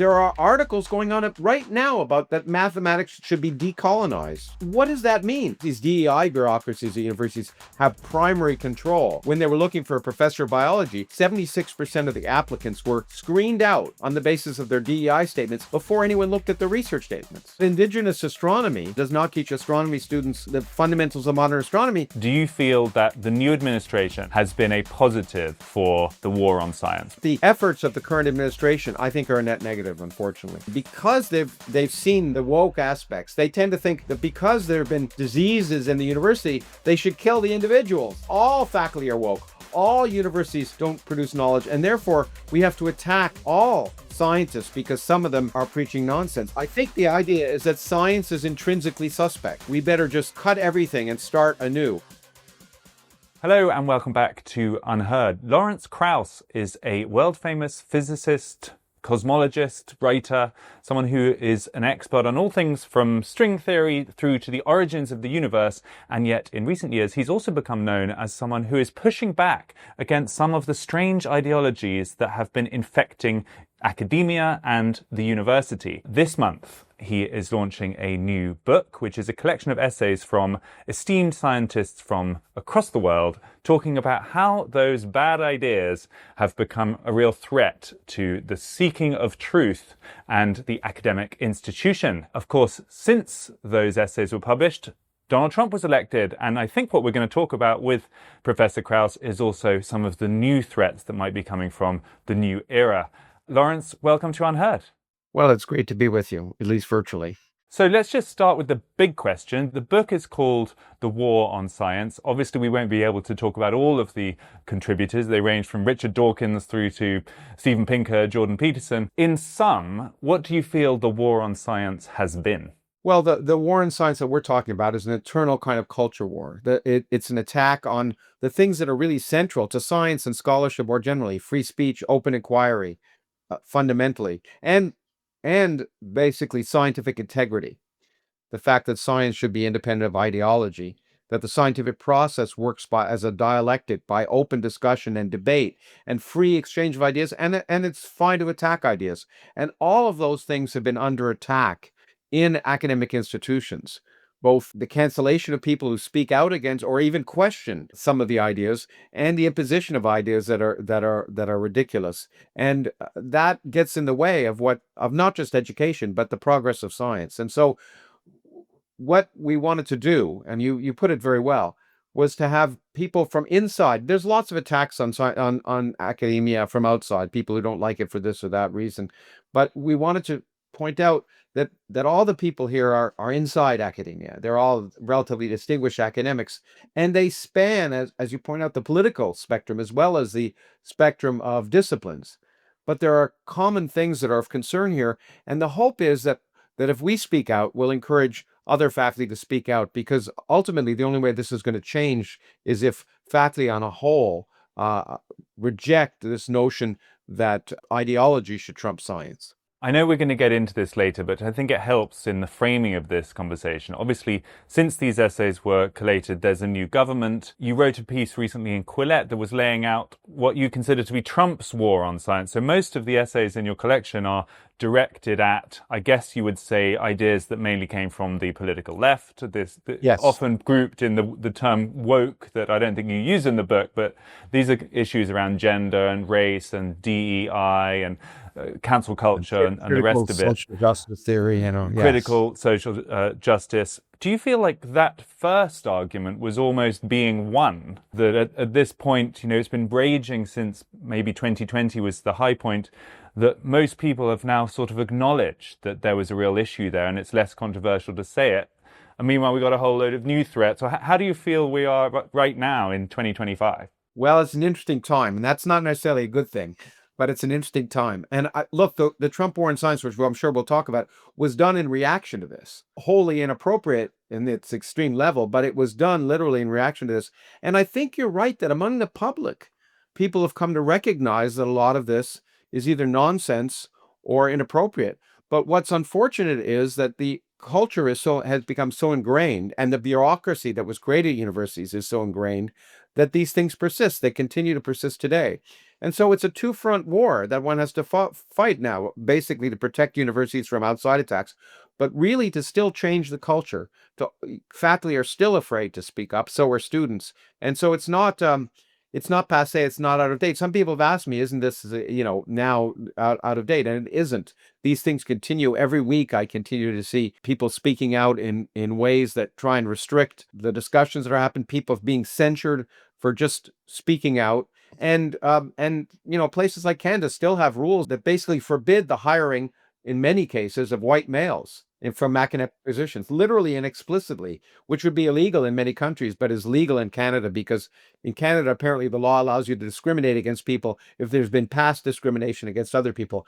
There are articles going on right now about that mathematics should be decolonized. What does that mean? These DEI bureaucracies at universities have primary control. When they were looking for a professor of biology, 76% of the applicants were screened out on the basis of their DEI statements before anyone looked at the research statements. Indigenous astronomy does not teach astronomy students the fundamentals of modern astronomy. Do you feel that the new administration has been a positive for the war on science? The efforts of the current administration, I think, are a net negative, unfortunately. Because they've seen the woke aspects, they tend to think that because there have been diseases in the university, they should kill the individuals. All faculty are woke. All universities don't produce knowledge, and therefore we have to attack all scientists because some of them are preaching nonsense. I think the idea is that science is intrinsically suspect. We better just cut everything and start anew. Hello and welcome back to UnHerd. Lawrence Krauss is a world-famous physicist, cosmologist, writer, someone who is an expert on all things from string theory through to the origins of the universe, and yet in recent years he's also become known as someone who is pushing back against some of the strange ideologies that have been infecting academia and the university. This month he is launching a new book, which is a collection of essays from esteemed scientists from across the world, talking about how those bad ideas have become a real threat to the seeking of truth and the academic institution. Of course, since those essays were published, Donald Trump was elected, and I think what we're going to talk about with Professor Krauss is also some of the new threats that might be coming from the new era. Lawrence, welcome to UnHerd. Well, it's great to be with you, at least virtually. So let's just start with the big question. The book is called The War on Science. Obviously, we won't be able to talk about all of the contributors. They range from Richard Dawkins through to Steven Pinker, Jordan Peterson. In sum, what do you feel the war on science has been? Well, the war on science that we're talking about is an eternal kind of culture war. It's an attack on the things that are really central to science and scholarship more generally: free speech, open inquiry, fundamentally, and basically scientific integrity. The fact that science should be independent of ideology, that the scientific process works as a dialectic, by open discussion and debate and free exchange of ideas, and it's fine to attack ideas. And all of those things have been under attack in academic institutions. Both the cancellation of people who speak out against or even question some of the ideas, and the imposition of ideas that are ridiculous, and that gets in the way of not just education but the progress of science. And so, what we wanted to do, and you put it very well, was to have people from inside. There's lots of attacks on academia from outside, people who don't like it for this or that reason, but we wanted to point out that all the people here are inside academia. They're all relatively distinguished academics, and they span, as you point out, the political spectrum as well as the spectrum of disciplines. But there are common things that are of concern here, and the hope is that if we speak out, we'll encourage other faculty to speak out, because ultimately the only way this is going to change is if faculty on a whole reject this notion that ideology should trump science. I know we're going to get into this later, but I think it helps in the framing of this conversation. Obviously, since these essays were collated, there's a new government. You wrote a piece recently in Quillette that was laying out what you consider to be Trump's war on science. So most of the essays in your collection are directed at, I guess you would say, ideas that mainly came from the political left, Yes. Often grouped in the term woke that I don't think you use in the book, but these are issues around gender and race and DEI and cancel culture and the rest of it. Social justice theory, yes. Critical social justice. Do you feel like that first argument was almost being won? That at this point, it's been raging since maybe 2020 was the high point, that most people have now sort of acknowledged that there was a real issue there and it's less controversial to say it. And meanwhile, we've got a whole load of new threats. So how do you feel we are right now in 2025? Well, it's an interesting time, and that's not necessarily a good thing, but it's an interesting time. And look, the Trump war on science, which I'm sure we'll talk about, was done in reaction to this. Wholly inappropriate in its extreme level, but it was done literally in reaction to this. And I think you're right that among the public, people have come to recognize that a lot of this is either nonsense or inappropriate. But what's unfortunate is that the culture has become so ingrained, and the bureaucracy that was created at universities is so ingrained, that these things persist. They continue to persist today. And so it's a two-front war that one has to fight now, basically to protect universities from outside attacks, but really to still change the culture. Faculty are still afraid to speak up, so are students. And so it's not passé, it's not out of date. Some people have asked me, isn't this, now out of date? And it isn't. These things continue. Every week I continue to see people speaking out in ways that try and restrict the discussions that are happening, people being censured for just speaking out. And places like Canada still have rules that basically forbid the hiring, in many cases, of white males from academic positions, literally and explicitly, which would be illegal in many countries, but is legal in Canada because in Canada, apparently, the law allows you to discriminate against people if there's been past discrimination against other people.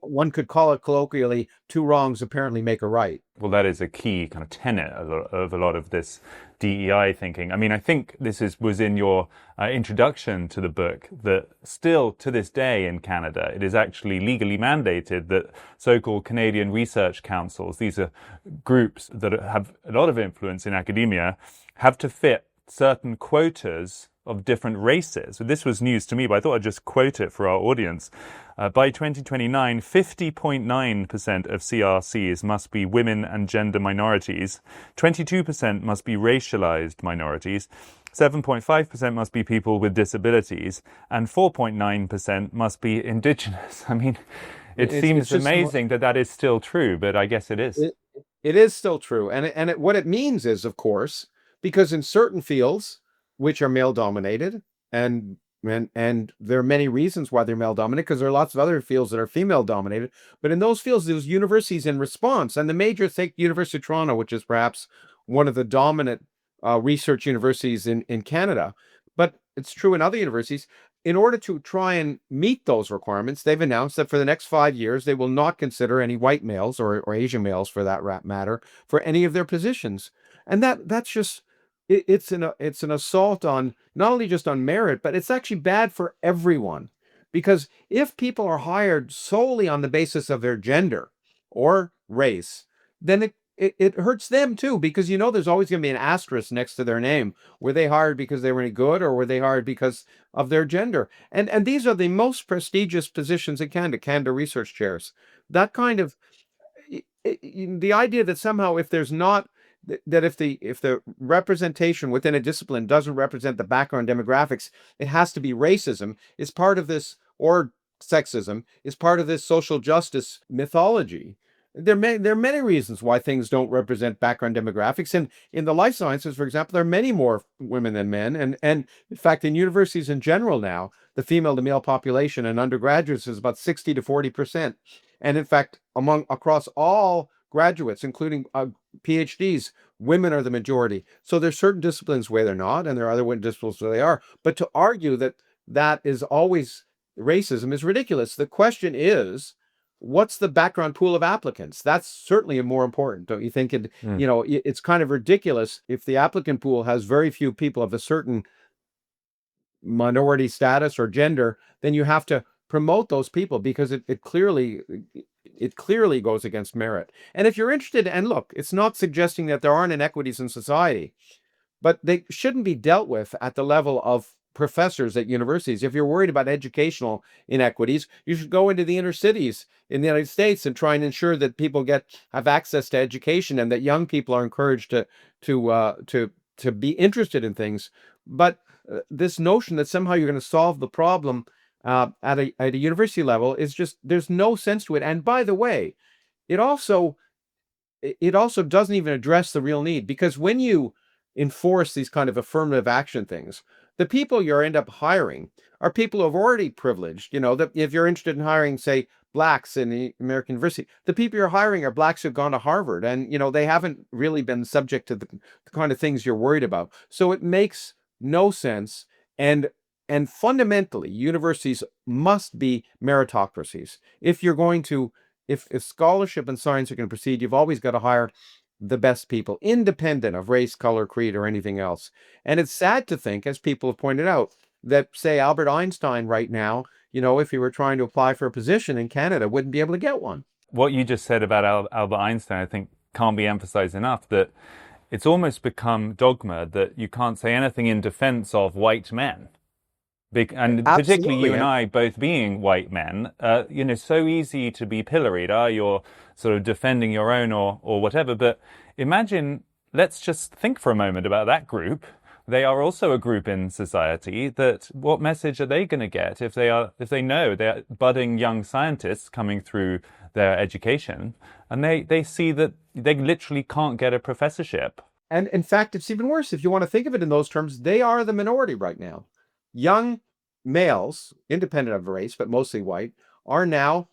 One could call it colloquially, two wrongs apparently make a right. Well, that is a key kind of tenet of a lot of this DEI thinking. I mean, I think was in your introduction to the book that still to this day in Canada, it is actually legally mandated that so-called Canadian research councils, these are groups that have a lot of influence in academia, have to fit certain quotas of different races. So this was news to me, but I thought I'd just quote it for our audience. By 2029, 50.9% of CRCs must be women and gender minorities, 22% must be racialized minorities, 7.5% must be people with disabilities, and 4.9% must be Indigenous. I mean, it seems amazing that is still true, but I guess it is. It is still true. And what it means is, of course, because in certain fields, which are male dominated, and there are many reasons why they're male dominated, because there are lots of other fields that are female dominated. But in those fields, those universities in response, and the major, think University of Toronto, which is perhaps one of the dominant research universities in Canada, but it's true in other universities. In order to try and meet those requirements, they've announced that for the next 5 years, they will not consider any white males or Asian males, for that matter, for any of their positions. And that's just it's an assault on not only just on merit, but it's actually bad for everyone. Because if people are hired solely on the basis of their gender or race, then it hurts them too, because there's always going to be an asterisk next to their name. Were they hired because they were any good, or were they hired because of their gender? And these are the most prestigious positions in Canada research chairs. That kind of the idea that somehow if there's not that if the representation within a discipline doesn't represent the background demographics, it has to be racism, is part of this, or sexism is part of this social justice mythology. There are many reasons why things don't represent background demographics. And in the life sciences, for example, there are many more women than men. And in fact, in universities in general now, the female to male population in undergraduates is about 60 to 40%. And in fact, across all graduates, including PhDs, women are the majority. So there's certain disciplines where they're not, and there are other disciplines where they are. But to argue that is always racism is ridiculous. The question is, what's the background pool of applicants? That's certainly more important, don't you think? It's kind of ridiculous if the applicant pool has very few people of a certain minority status or gender, then you have to promote those people, because it clearly goes against merit. And if you're interested, and look, it's not suggesting that there aren't inequities in society, but they shouldn't be dealt with at the level of professors at universities. If you're worried about educational inequities, you should go into the inner cities in the United States and try and ensure that people have access to education, and that young people are encouraged to be interested in things. But this notion that somehow you're going to solve the problem at a university level is just, there's no sense to it. And by the way, it also doesn't even address the real need, because when you enforce these kind of affirmative action things, the people you end up hiring are people who have already privileged. That if you're interested in hiring, say, blacks in the American university, the people you're hiring are blacks who've gone to Harvard, and they haven't really been subject to the kind of things you're worried about. So it makes no sense. And fundamentally, universities must be meritocracies. If scholarship and science are going to proceed, you've always got to hire the best people, independent of race, color, creed, or anything else. And it's sad to think, as people have pointed out, that, say, Albert Einstein right now, if he were trying to apply for a position in Canada, wouldn't be able to get one. What you just said about Albert Einstein, I think, can't be emphasized enough, that it's almost become dogma that you can't say anything in defense of white men. And particularly Absolutely. you and I both being white men, so easy to be pilloried. You're sort of defending your own or whatever. But imagine, let's just think for a moment about that group. They are also a group in society that what message are they going to get if they know they're budding young scientists coming through their education and they see that they literally can't get a professorship. And in fact, it's even worse. If you want to think of it in those terms, they are the minority right now. Young males, independent of race, but mostly white, are now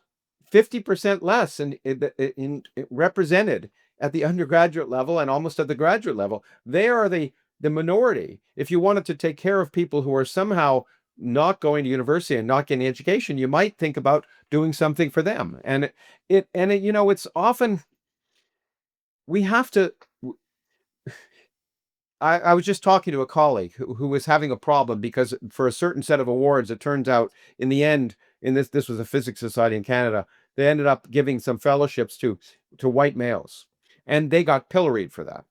50% less in represented at the undergraduate level and almost at the graduate level. They are the minority. If you wanted to take care of people who are somehow not going to university and not getting education, you might think about doing something for them. And it's often we have to. I was just talking to a colleague who was having a problem because for a certain set of awards, it turns out in the end, this was a physics society in Canada, they ended up giving some fellowships to white males, and they got pilloried for that.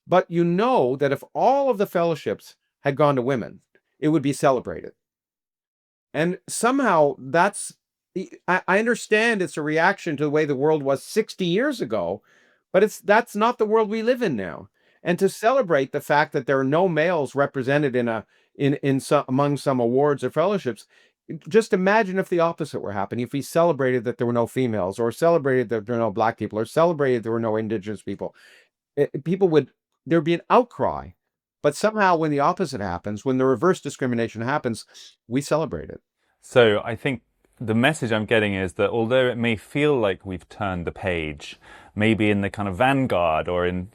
But you know that if all of the fellowships had gone to women, it would be celebrated. And somehow I understand it's a reaction to the way the world was 60 years ago, but that's not the world we live in now. And to celebrate the fact that there are no males represented among some awards or fellowships, just imagine if the opposite were happening, if we celebrated that there were no females, or celebrated that there were no black people, or celebrated there were no indigenous people. There'd be an outcry. But somehow when the opposite happens, when the reverse discrimination happens, we celebrate it. So I think the message I'm getting is that although it may feel like we've turned the page, maybe in the kind of vanguard or in,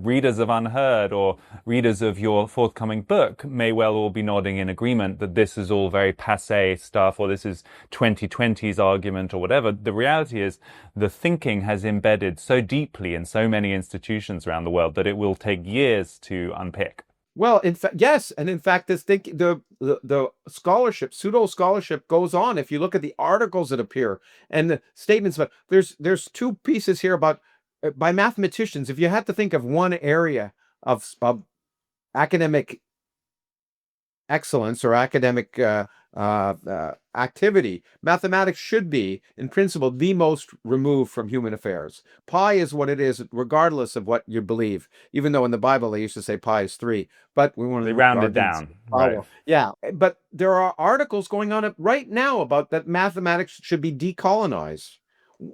readers of UnHerd or readers of your forthcoming book may well all be nodding in agreement that this is all very passé stuff or this is 2020's argument or whatever. The reality is the thinking has embedded so deeply in so many institutions around the world that it will take years to unpick. Well, in fact, yes, and in fact, the scholarship, pseudo scholarship, goes on. If you look at the articles that appear and the statements, but there's two pieces here about by mathematicians. If you had to think of one area of academic excellence or academic activity, mathematics should be, in principle, the most removed from human affairs. Pi is what it is, regardless of what you believe. Even though in the Bible they used to say pi is 3, but we want to round it down. Right. Yeah, but there are articles going on right now about that mathematics should be decolonized.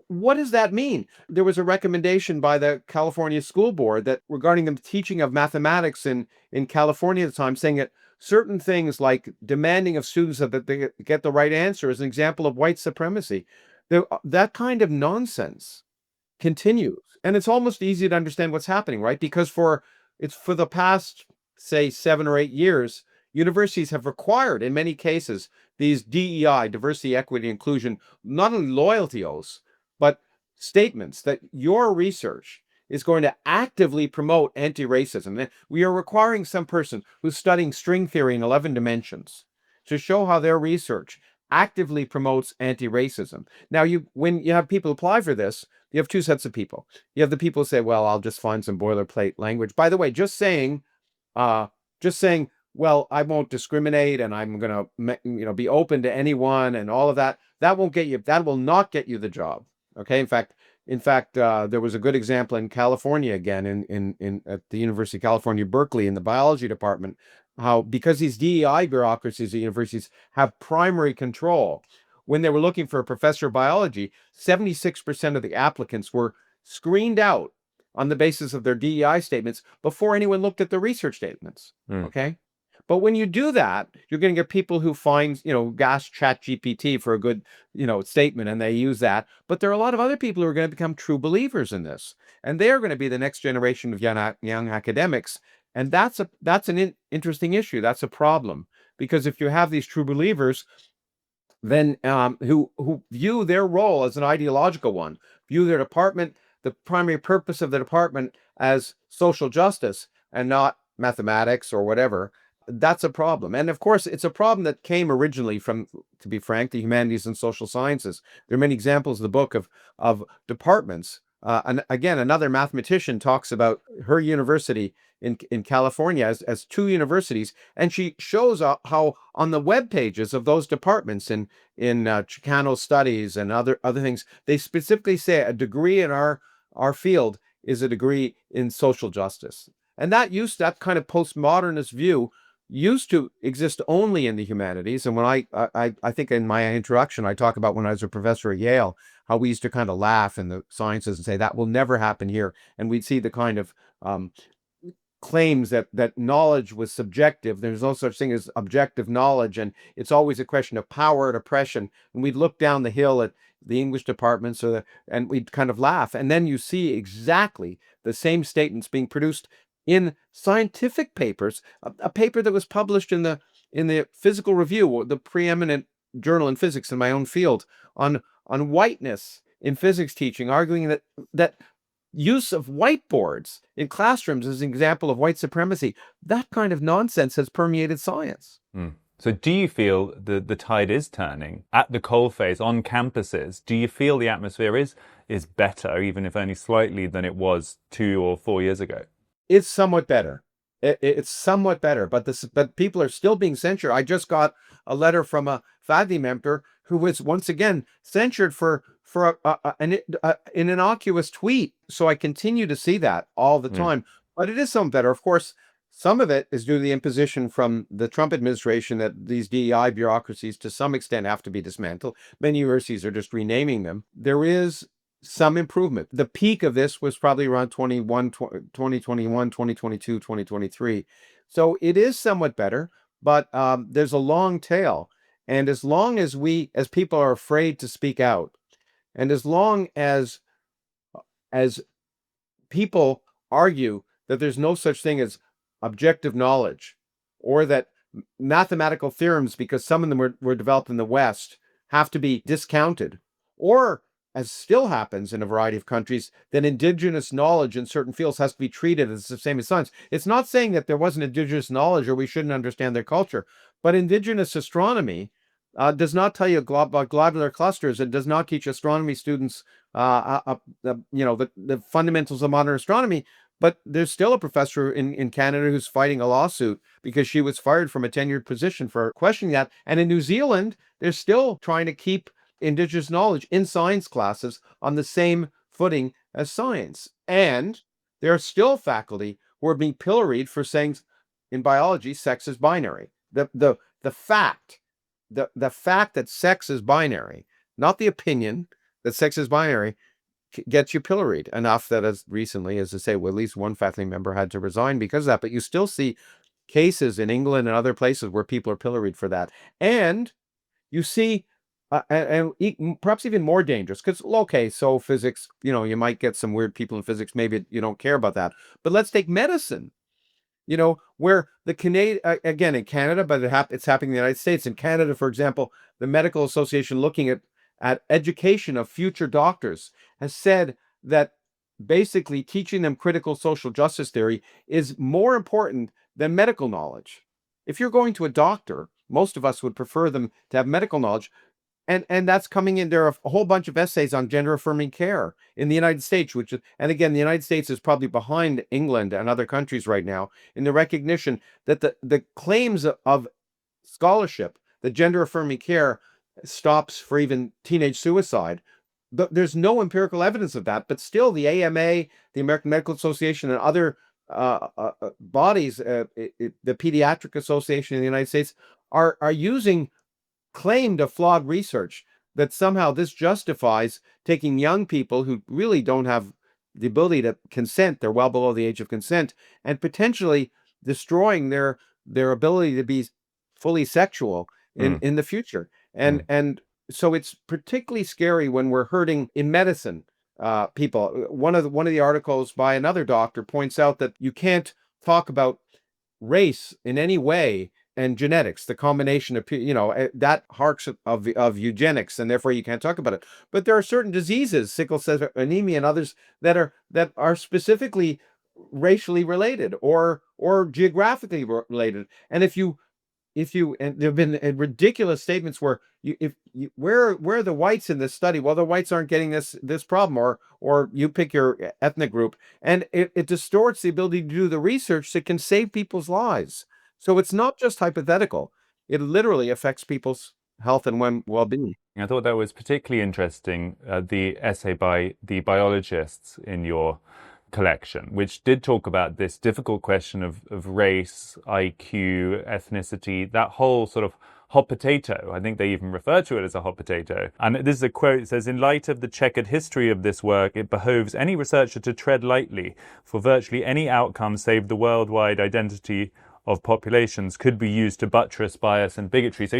What does that mean? There was a recommendation by the California School Board that regarding the teaching of mathematics in California at the time, saying that certain things like demanding of students that they get the right answer is an example of white supremacy. That kind of nonsense continues. And it's almost easy to understand what's happening, right? Because for the past, say, 7 or 8 years, universities have required, in many cases, these DEI, diversity, equity, inclusion, not only loyalty oaths, but statements that your research is going to actively promote anti-racism. We are requiring some person who's studying string theory in 11 dimensions to show how their research actively promotes anti-racism. Now, when you have people apply for this, you have two sets of people. You have the people who say, well, I'll just find some boilerplate language. By the way, just saying, well, I won't discriminate and I'm going to, be open to anyone and all of that. That will not get you the job. Okay. In fact, there was a good example in California again, at the University of California, Berkeley, in the biology department, how because these DEI bureaucracies at universities have primary control, when they were looking for a professor of biology, 76% of the applicants were screened out on the basis of their DEI statements before anyone looked at the research statements. Okay. But when you do that, you're going to get people who find, ask ChatGPT for a good, statement, and they use that. But there are a lot of other people who are going to become true believers in this, and they are going to be the next generation of young academics. And that's an interesting issue. That's a problem, because if you have these true believers, then who view their role as an ideological one, view their department, the primary purpose of the department as social justice and not mathematics or whatever. That's a problem. And of course, it's a problem that came originally from, to be frank, the humanities and social sciences. There are many examples in the book of departments And again, another mathematician talks about her university in California as two universities, and she shows how on the web pages of those departments in Chicano studies and other things, they specifically say a degree in our field is a degree in social justice. And that kind of postmodernist view used to exist only in the humanities. And when I think in my introduction, I talk about when I was a professor at Yale, how we used to kind of laugh in the sciences and say that will never happen here. And we'd see the kind of claims that knowledge was subjective. There's no such thing as objective knowledge, and it's always a question of power and oppression. And we'd look down the hill at the English departments, and we'd kind of laugh. And then you see exactly the same statements being produced in scientific papers, a paper that was published in the Physical Review, the preeminent journal in physics in my own field, on whiteness in physics teaching, arguing that use of whiteboards in classrooms as an example of white supremacy. That kind of nonsense has permeated science. So do you feel the tide is turning at the coalface on campuses? Do you feel the atmosphere is better, even if only slightly, than it was 2 or 4 years ago? It's somewhat better. It's somewhat better, but people are still being censured. I just got a letter from a faculty member who was once again censured for an innocuous tweet. So I continue to see that all the time. But it is somewhat better. Of course, some of it is due to the imposition from the Trump administration that these DEI bureaucracies to some extent have to be dismantled. Many universities are just renaming them. There is some improvement. The peak of this was probably around 2021, 2022, 2023. So it is somewhat better, but there's a long tail. And as long as as people are afraid to speak out, and as long as people argue that there's no such thing as objective knowledge, or that mathematical theorems, because some of them were developed in the West, have to be discounted, or as still happens in a variety of countries, that indigenous knowledge in certain fields has to be treated as the same as science. It's not saying that there wasn't indigenous knowledge or we shouldn't understand their culture, but indigenous astronomy does not tell you about globular clusters. It does not teach astronomy students, the fundamentals of modern astronomy. But there's still a professor in Canada who's fighting a lawsuit because she was fired from a tenured position for questioning that. And in New Zealand, they're still trying to keep indigenous knowledge in science classes on the same footing as science. And there are still faculty who are being pilloried for saying in biology, sex is binary. The fact that sex is binary, not the opinion that sex is binary, gets you pilloried enough that as recently as to say, well, at least one faculty member had to resign because of that. But you still see cases in England and other places where people are pilloried for that. And you see, and perhaps even more dangerous, because, okay, so physics, you might get some weird people in physics. Maybe you don't care about that. But let's take medicine, where the again, in Canada, but it's happening in the United States. In Canada, for example, the Medical Association looking at education of future doctors has said that basically teaching them critical social justice theory is more important than medical knowledge. If you're going to a doctor, most of us would prefer them to have medical knowledge. And that's coming in. There are a whole bunch of essays on gender affirming care in the United States, and again, the United States is probably behind England and other countries right now in the recognition that the claims of scholarship that gender affirming care stops for even teenage suicide. There's no empirical evidence of that, but still the AMA, the American Medical Association, and other bodies, the Pediatric Association in the United States, are using claimed of flawed research that somehow this justifies taking young people who really don't have the ability to consent, they're well below the age of consent, and potentially destroying their ability to be fully sexual in the future. And so it's particularly scary when we're hurting in medicine people. One of the articles by another doctor points out that you can't talk about race in any way and genetics, the combination of, that harks of eugenics, and therefore you can't talk about it. But there are certain diseases, sickle cell anemia and others, that are specifically racially related or geographically related. And if you and there have been ridiculous statements where where are the whites in this study? Well, the whites aren't getting this problem, or you pick your ethnic group, and it distorts the ability to do the research that can save people's lives. So it's not just hypothetical; it literally affects people's health and well-being. I thought that was particularly interesting, the essay by the biologists in your collection, which did talk about this difficult question of race, IQ, ethnicity, that whole sort of hot potato. I think they even refer to it as a hot potato. And this is a quote. It says, "In light of the checkered history of this work, it behoves any researcher to tread lightly, for virtually any outcome save the worldwide identity of populations could be used to buttress bias and bigotry." So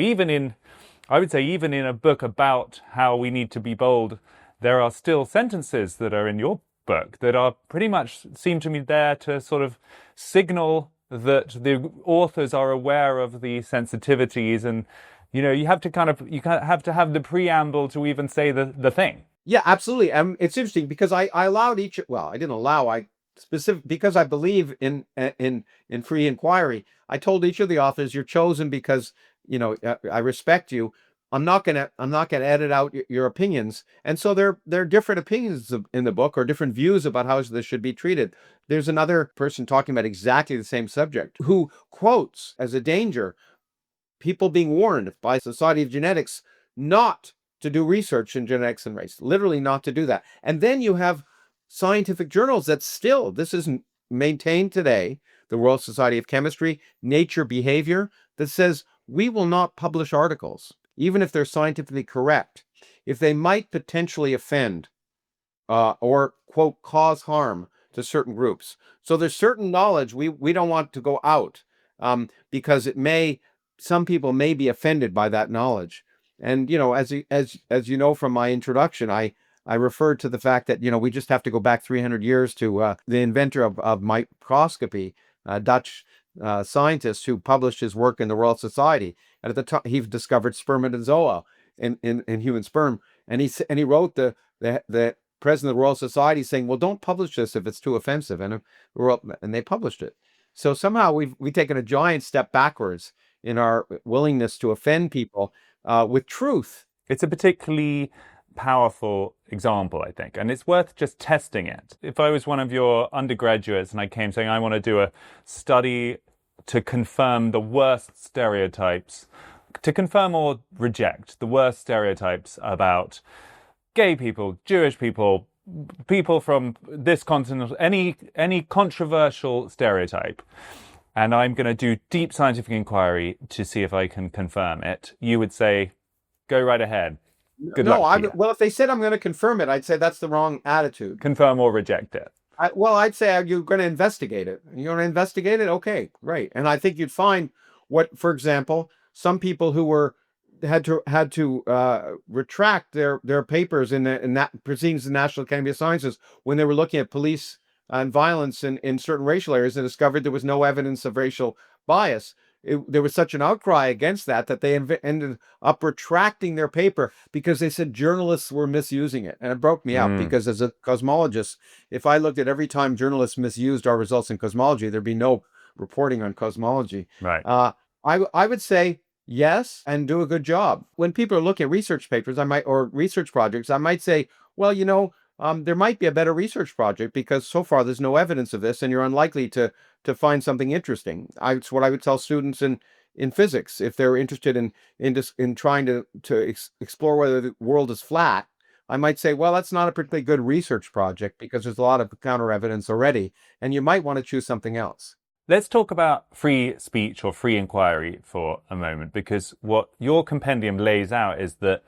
I would say even in a book about how we need to be bold, there are still sentences that are in your book that are pretty much seem to me there to sort of signal that the authors are aware of the sensitivities, and you have to have the preamble to even say the thing. Yeah, absolutely. It's interesting because I allowed I didn't allow, because I believe in free inquiry. I told each of the authors, you're chosen because, I respect you. I'm not gonna edit out your opinions. And so there are different opinions in the book, or different views about how this should be treated. There's another person talking about exactly the same subject who quotes as a danger people being warned by Society of Genetics not to do research in genetics and race, literally not to do that. And then you have scientific journals that still, this is maintained today, the Royal Society of Chemistry, Nature Behavior, that says we will not publish articles, even if they're scientifically correct, if they might potentially offend or, quote, cause harm to certain groups. So there's certain knowledge we don't want to go out because some people may be offended by that knowledge. And, as you know from my introduction, I referred to the fact that, we just have to go back 300 years to the inventor of microscopy, Dutch scientist who published his work in the Royal Society. And at the time, he discovered spermatozoa in human sperm. And he wrote the president of the Royal Society saying, well, don't publish this if it's too offensive. And they published it. So somehow we've taken a giant step backwards in our willingness to offend people with truth. It's a particularly powerful example, I think, and it's worth just testing it. If I was one of your undergraduates and I came saying I want to do a study to confirm the worst stereotypes, to confirm or reject the worst stereotypes about gay people, Jewish people, people from this continent, any controversial stereotype, and I'm going to do deep scientific inquiry to see if I can confirm it, you would say, go right ahead. Good luck to you. Well, if they said I'm going to confirm it, I'd say that's the wrong attitude. Confirm or reject it. I'd say you're going to investigate it. You're going to investigate it? Okay, right. And I think you'd find for example, some people who had to retract their papers in that proceedings of the National Academy of Sciences when they were looking at police and violence in certain racial areas and discovered there was no evidence of racial bias. There was such an outcry against that they ended up retracting their paper because they said journalists were misusing it. And it broke me out because as a cosmologist, if I looked at every time journalists misused our results in cosmology, there'd be no reporting on cosmology. Right. I would say yes, and do a good job. When people are looking at research papers, or research projects, I might say, well, there might be a better research project because so far there's no evidence of this, and you're unlikely to find something interesting. It's what I would tell students in physics if they're interested in trying to explore whether the world is flat. I might say, well, that's not a particularly good research project because there's a lot of counter evidence already, and you might want to choose something else. Let's talk about free speech or free inquiry for a moment, because what your compendium lays out is that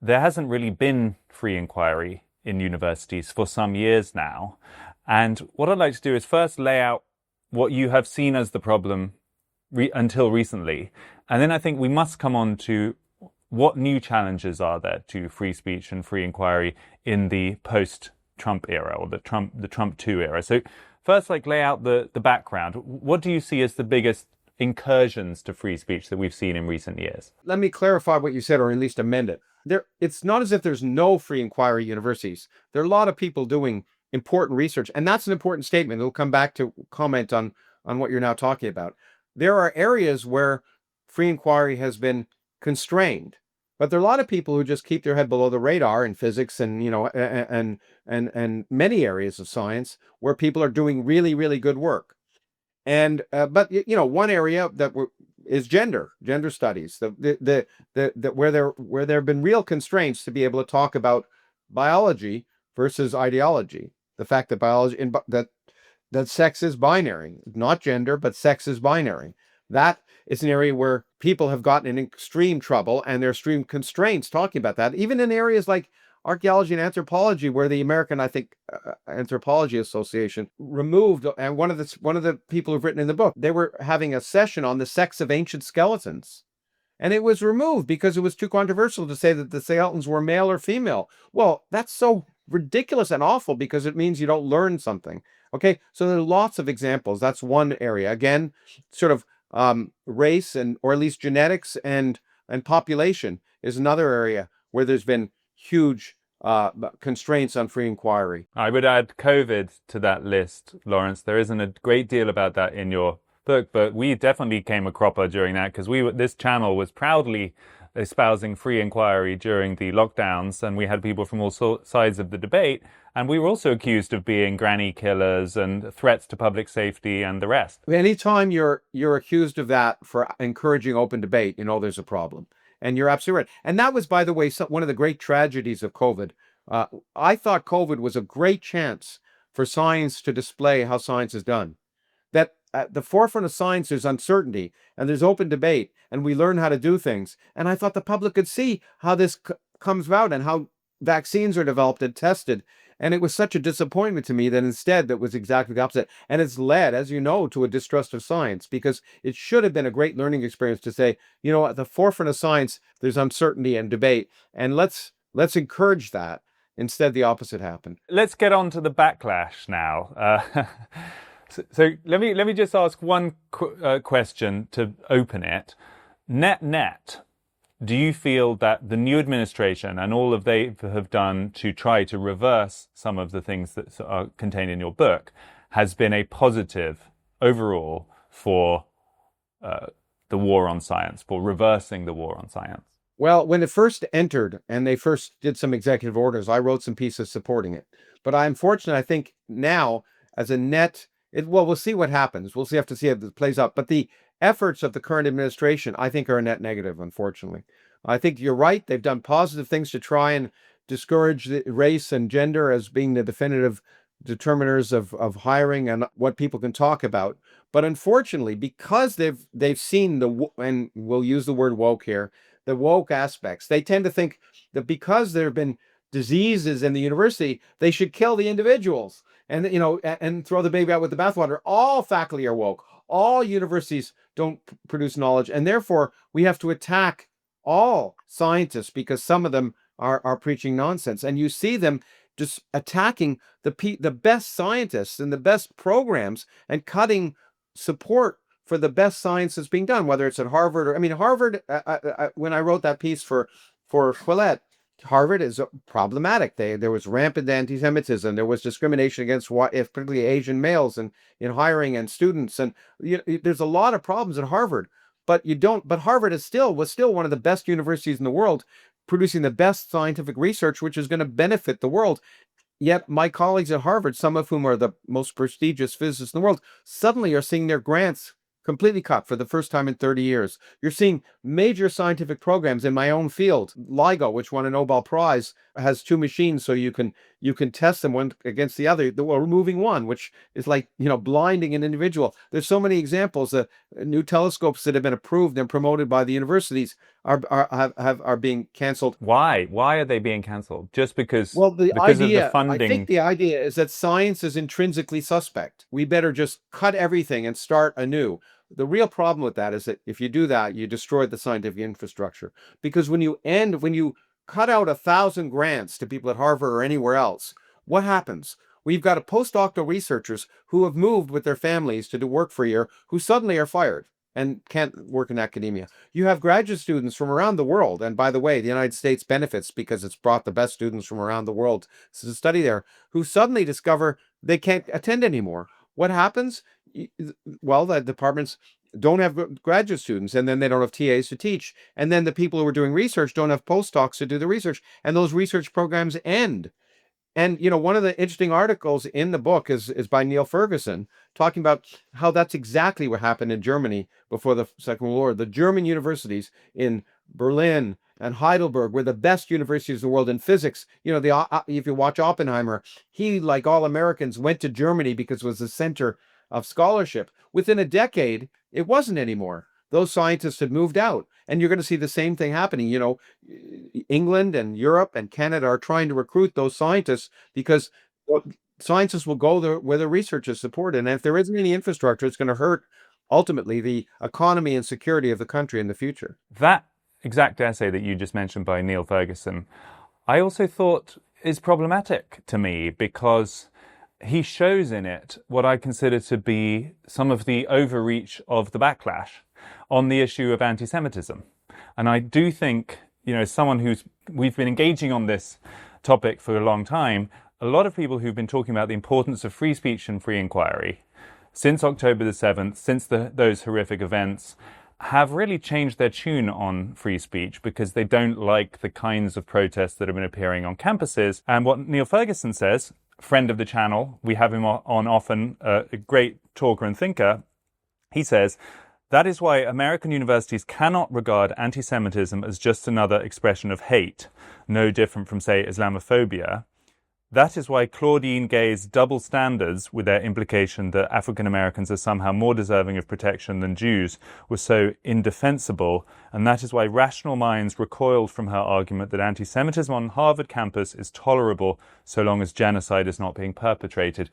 there hasn't really been free inquiry in universities for some years now. And what I'd like to do is first lay out what you have seen as the problem until recently. And then I think we must come on to what new challenges are there to free speech and free inquiry in the post-Trump era, or the Trump 2 era. So first, lay out the background. What do you see as the biggest incursions to free speech that we've seen in recent years? Let me clarify what you said, or at least amend it. It's not as if there's no free inquiry universities. There are a lot of people doing important research, and that's an important statement. It'll come back to comment on what you're now talking about. There are areas where free inquiry has been constrained. But there are a lot of people who just keep their head below the radar in physics and and many areas of science where people are doing really, really good work. And but one area that is gender studies, where there have been real constraints to be able to talk about biology versus ideology. The fact that that sex is binary, not gender, but sex is binary. That is an area where people have gotten in extreme trouble, and there are extreme constraints talking about that, even in areas like archaeology and anthropology, where the American, I think, Anthropology Association removed, and one of the people who've written in the book, they were having a session on the sex of ancient skeletons. And it was removed because it was too controversial to say that the skeletons were male or female. Well, that's so ridiculous and awful because it means you don't learn something. Okay, so there are lots of examples. That's one area. Again, sort of race or at least genetics and population is another area where there's been huge constraints on free inquiry. I would add COVID to that list, Lawrence. There isn't a great deal about that in your book, but we definitely came a cropper during that because this channel was proudly espousing free inquiry during the lockdowns, and we had people from all sides of the debate, and we were also accused of being granny killers and threats to public safety and the rest. Anytime you're accused of that for encouraging open debate, there's a problem. And you're absolutely right. And that was, by the way, one of the great tragedies of COVID. I thought COVID was a great chance for science to display how science is done. That at the forefront of science, there's uncertainty and there's open debate, and we learn how to do things. And I thought the public could see how this comes about and how vaccines are developed and tested. And it was such a disappointment to me that instead that was exactly the opposite. And it's led, as you know, to a distrust of science, because it should have been a great learning experience to say, at the forefront of science, there's uncertainty and debate. And let's encourage that. Instead, the opposite happened. Let's get on to the backlash now. So let me just ask one question to open it. Net. Do you feel that the new administration and all of they have done to try to reverse some of the things that are contained in your book has been a positive overall for the war on science, for reversing the war on science? Well, when it first entered and they first did some executive orders, I wrote some pieces supporting it. But I'm fortunate, I think now as a net, we'll see what happens. We'll have to see how this plays out. But the efforts of the current administration, I think, are a net negative, unfortunately. I think you're right. They've done positive things to try and discourage the race and gender as being the definitive determiners of hiring and what people can talk about. But unfortunately, because they've seen and we'll use the word woke here, the woke aspects, they tend to think that because there have been diseases in the university, they should kill the individuals and and throw the baby out with the bathwater. All faculty are woke. All universities don't produce knowledge, and therefore we have to attack all scientists because some of them are preaching nonsense. And you see them just attacking the best scientists and the best programs and cutting support for the best science that's being done, whether it's at Harvard or, Harvard, when I wrote that piece for Follett, Harvard is problematic. There was rampant antisemitism. There was discrimination against particularly Asian males in hiring and students. And there's a lot of problems at Harvard, but Harvard was still one of the best universities in the world, producing the best scientific research, which is going to benefit the world. Yet my colleagues at Harvard, some of whom are the most prestigious physicists in the world, suddenly are seeing their grants completely cut for the first time in 30 years. You're seeing major scientific programs in my own field. LIGO, which won a Nobel Prize, has two machines so you can test them one against the other. We're removing one, which is like, blinding an individual. There's so many examples. New telescopes that have been approved and promoted by the universities are being canceled. Why? Why are they being canceled? Just because? Well, of the funding. I think the idea is that science is intrinsically suspect. We better just cut everything and start anew. The real problem with that is that if you do that, you destroy the scientific infrastructure. Because when you cut out 1,000 grants to people at Harvard or anywhere else, what happens? We've got postdoctoral researchers who have moved with their families to do work for a year who suddenly are fired and can't work in academia. You have graduate students from around the world. And by the way, the United States benefits because it's brought the best students from around the world to study there, who suddenly discover they can't attend anymore. What happens? Well, the departments don't have graduate students, and then they don't have TAs to teach. And then the people who are doing research don't have postdocs to do the research. And those research programs end. And one of the interesting articles in the book is by Neil Ferguson, talking about how that's exactly what happened in Germany before the Second World War. The German universities in Berlin and Heidelberg were the best universities in the world in physics. If you watch Oppenheimer, he, like all Americans, went to Germany because it was the center of scholarship. Within a decade, it wasn't anymore. Those scientists had moved out. And you're going to see the same thing happening. England and Europe and Canada are trying to recruit those scientists because scientists will go there where the research is supported. And if there isn't any infrastructure, it's going to hurt ultimately the economy and security of the country in the future. That exact essay that you just mentioned by Neil Ferguson, I also thought is problematic to me because he shows in it what I consider to be some of the overreach of the backlash on the issue of anti-Semitism. And I do think, someone we've been engaging on this topic for a long time, a lot of people who've been talking about the importance of free speech and free inquiry since October the 7th, since those horrific events, have really changed their tune on free speech because they don't like the kinds of protests that have been appearing on campuses. And what Neil Ferguson says, friend of the channel, we have him on often, a great talker and thinker, he says, that is why American universities cannot regard anti-Semitism as just another expression of hate, no different from, say, Islamophobia. That is why Claudine Gay's double standards, with their implication that African Americans are somehow more deserving of protection than Jews, were so indefensible, and that is why rational minds recoiled from her argument that anti-Semitism on Harvard campus is tolerable so long as genocide is not being perpetrated.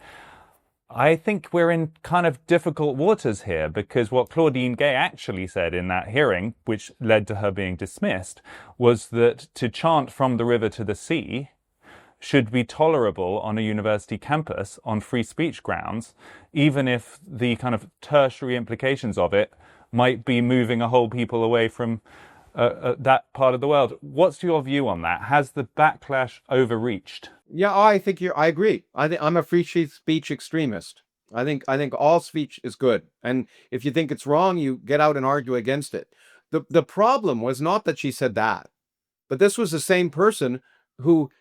I think we're in kind of difficult waters here because what Claudine Gay actually said in that hearing, which led to her being dismissed, was that to chant from the river to the sea should be tolerable on a university campus on free speech grounds, even if the kind of tertiary implications of it might be moving a whole people away from that part of the world. What's your view on that? Has the backlash overreached? Yeah, I agree. I'm a free speech extremist. I think all speech is good. And if you think it's wrong, you get out and argue against it. The problem was not that she said that, but this was the same person who,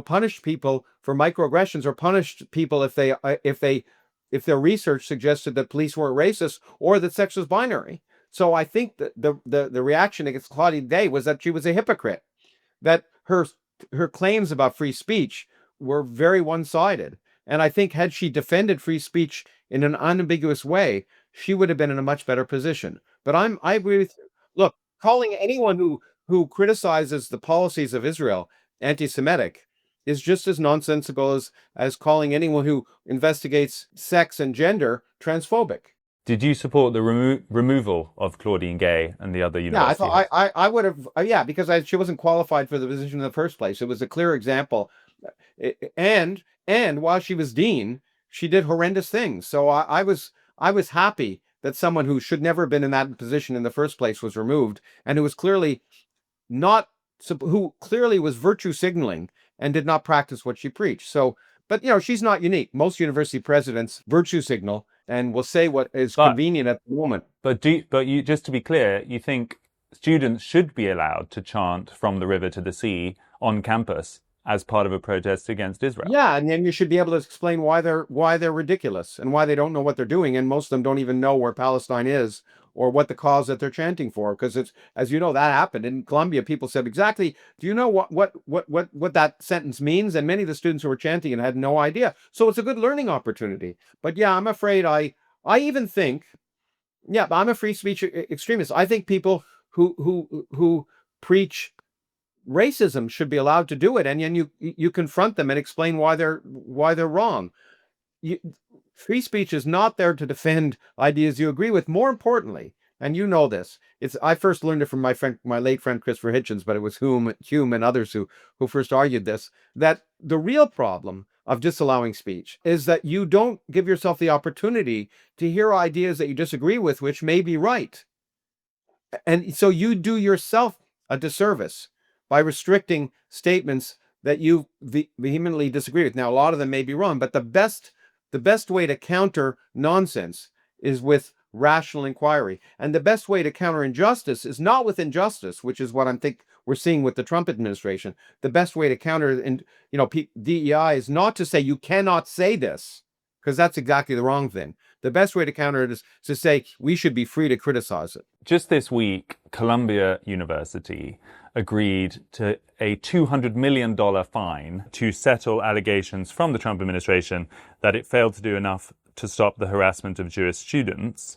punished people for microaggressions or punished people if their research suggested that police weren't racist or that sex was binary. So I think that the reaction against Claudine Gay was that she was a hypocrite, that her claims about free speech were very one-sided. And I think had she defended free speech in an unambiguous way, she would have been in a much better position. But I agree with you. Look, calling anyone who criticizes the policies of Israel anti-Semitic is just as nonsensical as calling anyone who investigates sex and gender transphobic. Did you support the removal of Claudine Gay and the other universities? Yeah, I would have. Yeah, because she wasn't qualified for the position in the first place. It was a clear example. And while she was dean, she did horrendous things. So I was happy that someone who should never have been in that position in the first place was removed, and who was clearly was virtue signaling and did not practice what she preached. So, but she's not unique. Most university presidents virtue signal and will say what is convenient at the moment. But you, just to be clear, you think students should be allowed to chant from the river to the sea on campus as part of a protest against Israel? Yeah, and then you should be able to explain why they're ridiculous and why they don't know what they're doing, and most of them don't even know where Palestine is or what the cause that they're chanting for. Because it's, as you know, that happened in Columbia. People said, exactly, do you know what that sentence means? And many of the students who were chanting it had no idea. So it's a good learning opportunity. But yeah, I'm afraid I even think, yeah, I'm a free speech extremist. I think people who preach racism should be allowed to do it, and then you confront them and explain why they're wrong. Free speech is not there to defend ideas you agree with. More importantly, and you know this, I first learned it from my late friend Christopher Hitchens, but it was Hume and others who first argued this, that the real problem of disallowing speech is that you don't give yourself the opportunity to hear ideas that you disagree with, which may be right. And so you do yourself a disservice by restricting statements that you vehemently disagree with. Now, a lot of them may be wrong, but the best way to counter nonsense is with rational inquiry. And the best way to counter injustice is not with injustice, which is what I think we're seeing with the Trump administration. The best way to counter DEI is not to say you cannot say this, because that's exactly the wrong thing. The best way to counter it is to say we should be free to criticize it. Just this week, Columbia University agreed to a $200 million fine to settle allegations from the Trump administration that it failed to do enough to stop the harassment of Jewish students.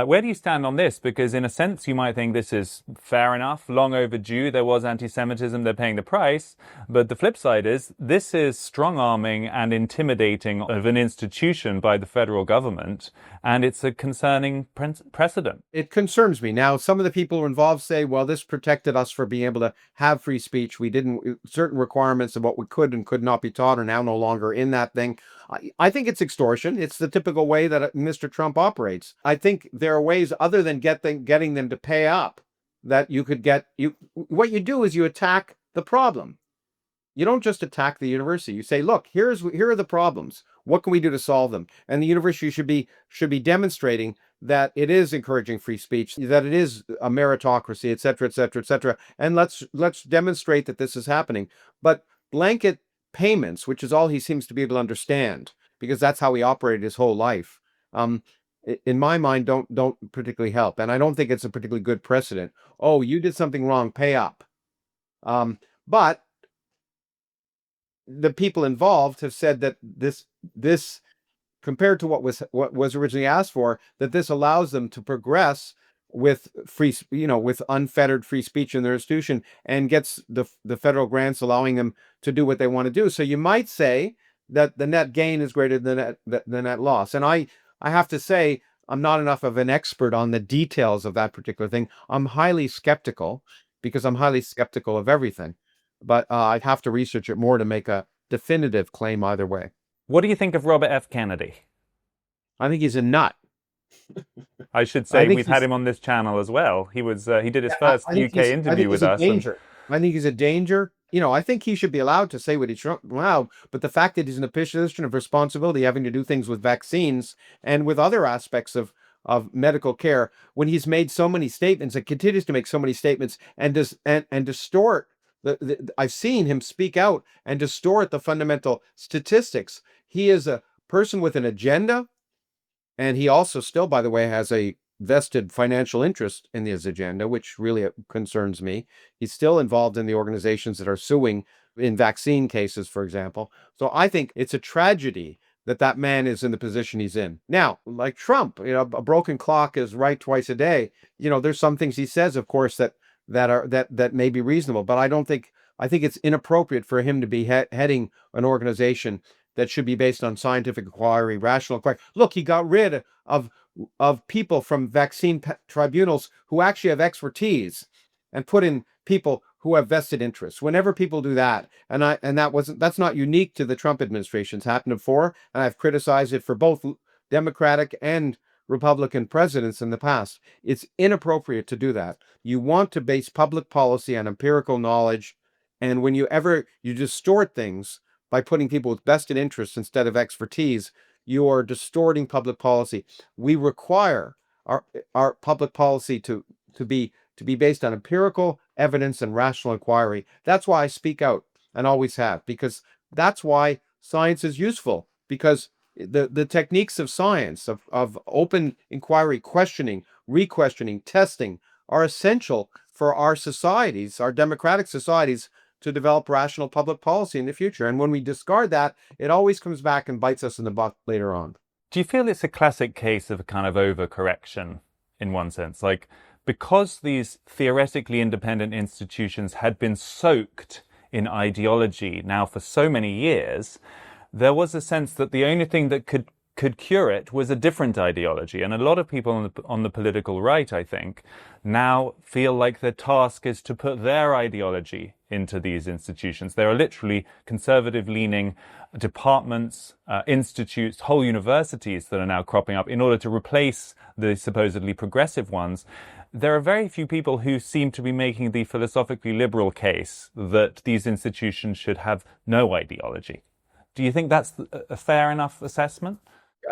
Where do you stand on this? Because in a sense, you might think this is fair enough, long overdue. There was anti-Semitism, they're paying the price. But the flip side is this is strong-arming and intimidating of an institution by the federal government. And it's a concerning precedent. It concerns me. Now, some of the people involved say, well, this protected us for being able to have free speech. We didn't, certain requirements of what we could and could not be taught are now no longer in that thing. I think it's extortion. It's the typical way that Mr. Trump operates. I think there are ways other than getting them to pay up that you could get. What you do is you attack the problem. You don't just attack the university. You say, look, here are the problems. What can we do to solve them? And the university should be demonstrating that it is encouraging free speech, that it is a meritocracy, et cetera, et cetera, et cetera. And let's demonstrate that this is happening. But blanket payments, which is all he seems to be able to understand, because that's how he operated his whole life, in my mind, don't particularly help. And I don't think it's a particularly good precedent. Oh, you did something wrong, pay up. But the people involved have said that this compared to what was originally asked for, that this allows them to progress with with unfettered free speech in their institution and gets the federal grants allowing them to do what they want to do. So you might say that the net gain is greater than the net loss. And I have to say, I'm not enough of an expert on the details of that particular thing. I'm highly skeptical because I'm highly skeptical of everything. But I'd have to research it more to make a definitive claim either way. What do you think of Robert F. Kennedy? I think he's a nut. I should say we've had him on this channel as well. He did his first UK interview with us. I think he's a danger. I think he should be allowed to say what he's allowed, but the fact that he's in a position of responsibility, having to do things with vaccines and with other aspects of medical care, when he's made so many statements and continues to make so many statements and distort. I've seen him speak out and distort the fundamental statistics. He is a person with an agenda, and he also still, by the way, has a vested financial interest in his agenda, which really concerns me. He's still involved in the organizations that are suing in vaccine cases, for example. So I think it's a tragedy that man is in the position he's in. Now, like Trump, a broken clock is right twice a day. There's some things he says, of course, that may be reasonable, but I think it's inappropriate for him to be heading an organization that should be based on scientific inquiry, rational inquiry. Look, he got rid of people from vaccine tribunals who actually have expertise and put in people who have vested interests. Whenever people do that, that's not unique to the Trump administration. It's happened before, and I've criticized it for both Democratic and Republican presidents in the past. It's inappropriate to do that. You want to base public policy on empirical knowledge, and when you distort things by putting people with vested interests instead of expertise, you are distorting public policy. We require our public policy to be based on empirical evidence and rational inquiry. That's why I speak out and always have, because that's why science is useful, because the techniques of science, of open inquiry, questioning, re-questioning, testing, are essential for our societies, our democratic societies, to develop rational public policy in the future. And when we discard that, it always comes back and bites us in the butt later on. Do you feel it's a classic case of a kind of overcorrection in one sense? Like, because these theoretically independent institutions had been soaked in ideology now for so many years, there was a sense that the only thing that could cure it was a different ideology. And a lot of people on the political right, I think, now feel like their task is to put their ideology into these institutions. There are literally conservative-leaning departments, institutes, whole universities that are now cropping up in order to replace the supposedly progressive ones. There are very few people who seem to be making the philosophically liberal case that these institutions should have no ideology. Do you think that's a fair enough assessment?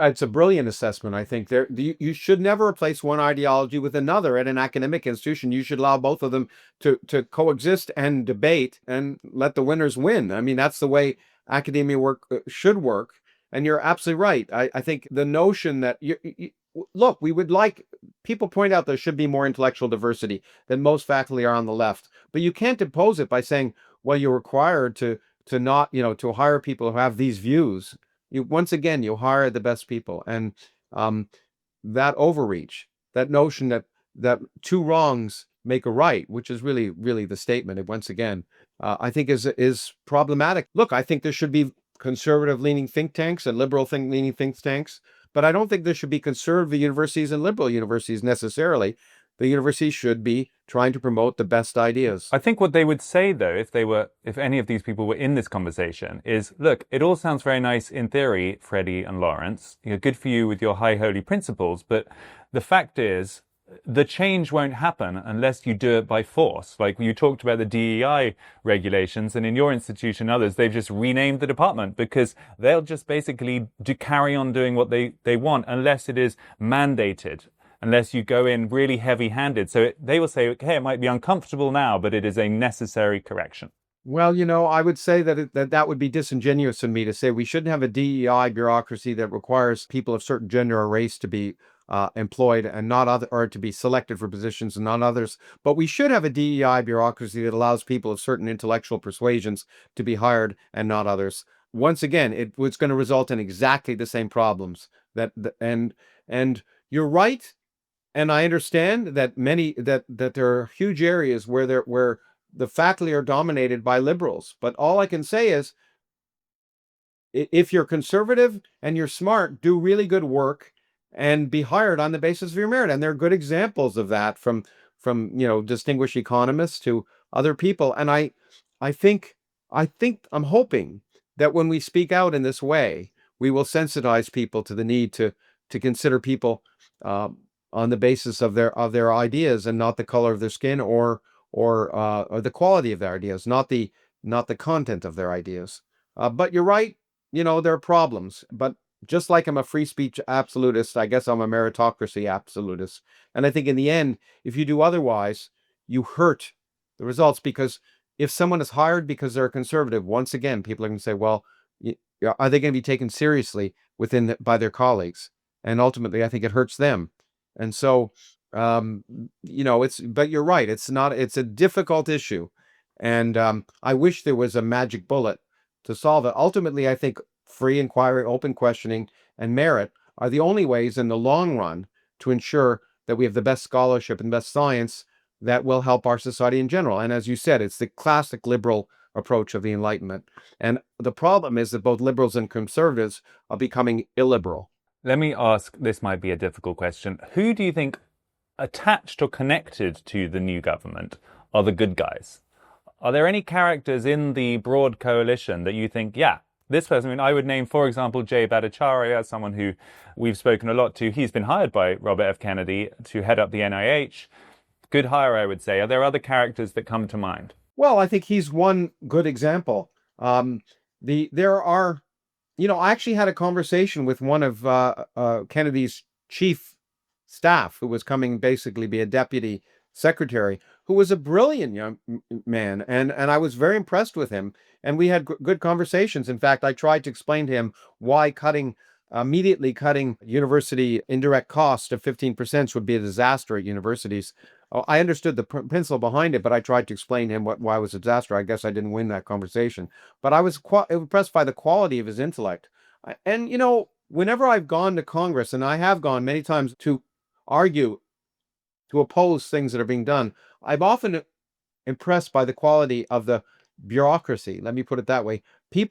It's a brilliant assessment. I think you should never replace one ideology with another at an academic institution. You should allow both of them to coexist and debate and let the winners win. I mean, that's the way academia work should work. And you're absolutely right. I think the notion that look, we would like people point out there should be more intellectual diversity than most faculty are on the left, but you can't impose it by saying, well, you're required to not, to hire people who have these views. Once again, you hire the best people, and um, that overreach, that notion that two wrongs make a right, which is really the statement. And once again, I think is problematic. Look, I think there should be conservative leaning think tanks and liberal leaning think tanks, but I don't think there should be conservative universities and liberal universities necessarily. The university should be trying to promote the best ideas. I think what they would say, though, if any of these people were in this conversation, is, look, it all sounds very nice in theory, Freddie and Lawrence. Good for you with your high holy principles, but the fact is, the change won't happen unless you do it by force. Like you talked about the DEI regulations, and in your institution, others, they've just renamed the department because they'll just basically carry on doing what they want unless it is mandated, unless you go in really heavy-handed. So they will say, okay, it might be uncomfortable now, but it is a necessary correction. Well, I would say that would be disingenuous of me to say we shouldn't have a DEI bureaucracy that requires people of certain gender or race to be employed and not other, or to be selected for positions and not others. But we should have a DEI bureaucracy that allows people of certain intellectual persuasions to be hired and not others. Once again, it was going to result in exactly the same problems. And you're right. And I understand that that there are huge areas where the faculty are dominated by liberals. But all I can say is, if you're conservative and you're smart, do really good work and be hired on the basis of your merit. And there are good examples of that from distinguished economists to other people. And I think I'm hoping that when we speak out in this way, we will sensitize people to the need to consider people on the basis of their ideas and not the color of their skin or the quality of their ideas, not the content of their ideas. But you're right, there are problems. But just like I'm a free speech absolutist, I guess I'm a meritocracy absolutist. And I think in the end, if you do otherwise, you hurt the results, because if someone is hired because they're a conservative, once again, people are going to say, well, are they going to be taken seriously by their colleagues? And ultimately, I think it hurts them. And so, but you're right. It's a difficult issue. And I wish there was a magic bullet to solve it. Ultimately, I think free inquiry, open questioning, and merit are the only ways in the long run to ensure that we have the best scholarship and best science that will help our society in general. And as you said, it's the classic liberal approach of the Enlightenment. And the problem is that both liberals and conservatives are becoming illiberal. Let me ask, this might be a difficult question. Who do you think, attached or connected to the new government, are the good guys? Are there any characters in the broad coalition that you think, yeah, this person, I mean, I would name, for example, Jay Bhattacharya as someone who we've spoken a lot to. He's been hired by Robert F. Kennedy to head up the NIH. Good hire, I would say. Are there other characters that come to mind? Well, I think he's one good example. There are, I actually had a conversation with one of Kennedy's chief staff, who was coming basically be a deputy secretary, who was a brilliant young man, and I was very impressed with him, and we had good conversations. In fact, I tried to explain to him why immediately cutting university indirect cost of 15% would be a disaster at universities. I understood the principle behind it, but I tried to explain to him why it was a disaster. I guess I didn't win that conversation, but I was impressed by the quality of his intellect. And whenever I've gone to Congress, and I have gone many times to argue, to oppose things that are being done, I'm often impressed by the quality of the bureaucracy. Let me put it that way.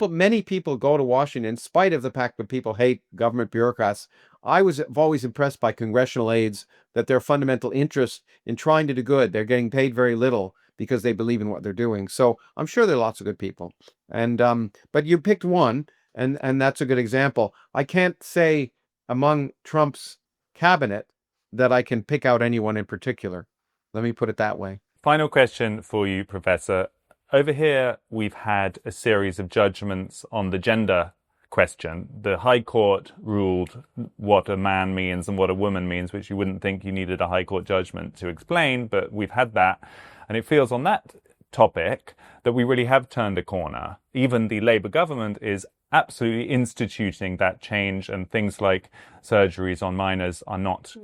Many people go to Washington in spite of the fact that people hate government bureaucrats. I've always impressed by congressional aides, that their fundamental interest in trying to do good. They're getting paid very little because they believe in what they're doing. So I'm sure there are lots of good people. And but you picked one, and that's a good example. I can't say among Trump's cabinet that I can pick out anyone in particular. Let me put it that way. Final question for you, Professor. Over here, we've had a series of judgments on the gender question. The High Court ruled what a man means and what a woman means, which you wouldn't think you needed a High Court judgment to explain, but we've had that. And it feels on that topic that we really have turned a corner. Even the Labour government is absolutely instituting that change, and things like surgeries on minors are not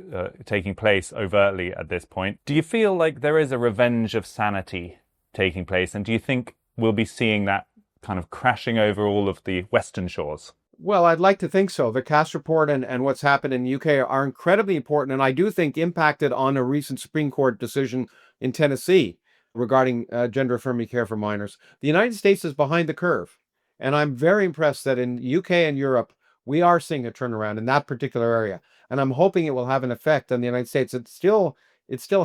taking place overtly at this point. Do you feel like there is a revenge of sanity taking place, and do you think we'll be seeing that kind of crashing over all of the Western shores? Well, I'd like to think so. The Cass report and what's happened in the UK are incredibly important, and I do think impacted on a recent Supreme Court decision in Tennessee regarding gender-affirming care for minors. The United States is behind the curve. And I'm very impressed that in UK and Europe, we are seeing a turnaround in that particular area. And I'm hoping it will have an effect on the United States. It still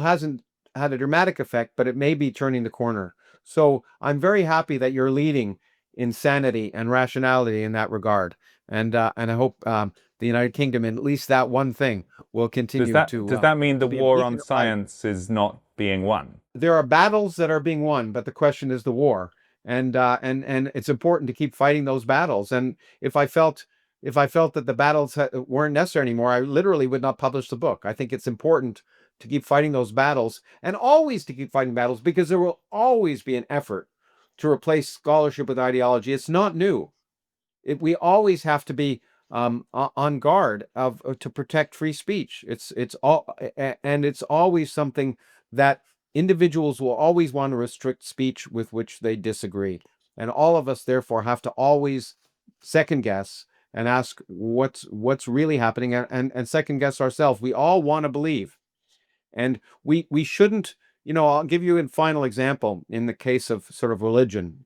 hasn't had a dramatic effect, but it may be turning the corner. So I'm very happy that you're leading in sanity and rationality in that regard. And I hope the United Kingdom, in at least that one thing, will continue to. Does that mean the be a war beacon on of light. science is not being won? There are battles that are being won, but the question is the war. And it's important to keep fighting those battles. And if I felt that the battles weren't necessary anymore, I literally would not publish the book. I think it's important to keep fighting those battles, and always to keep fighting battles, because there will always be an effort to replace scholarship with ideology. It's not new. We always have to be on guard to protect free speech. It's always something that individuals will always want to restrict speech with which they disagree. And all of us, therefore, have to always second guess and ask what's really happening, and second guess ourselves. We all want to believe. And we shouldn't, I'll give you a final example in the case of sort of religion.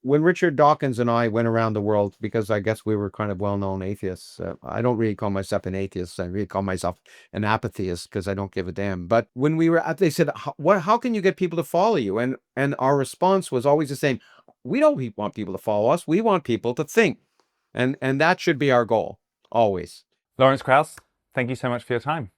When Richard Dawkins and I went around the world, because I guess we were kind of well-known atheists. I don't really call myself an atheist. I really call myself an apatheist, because I don't give a damn. But when we were they said, how can you get people to follow you? And our response was always the same. We don't want people to follow us. We want people to think. And that should be our goal, always. Lawrence Krauss, thank you so much for your time.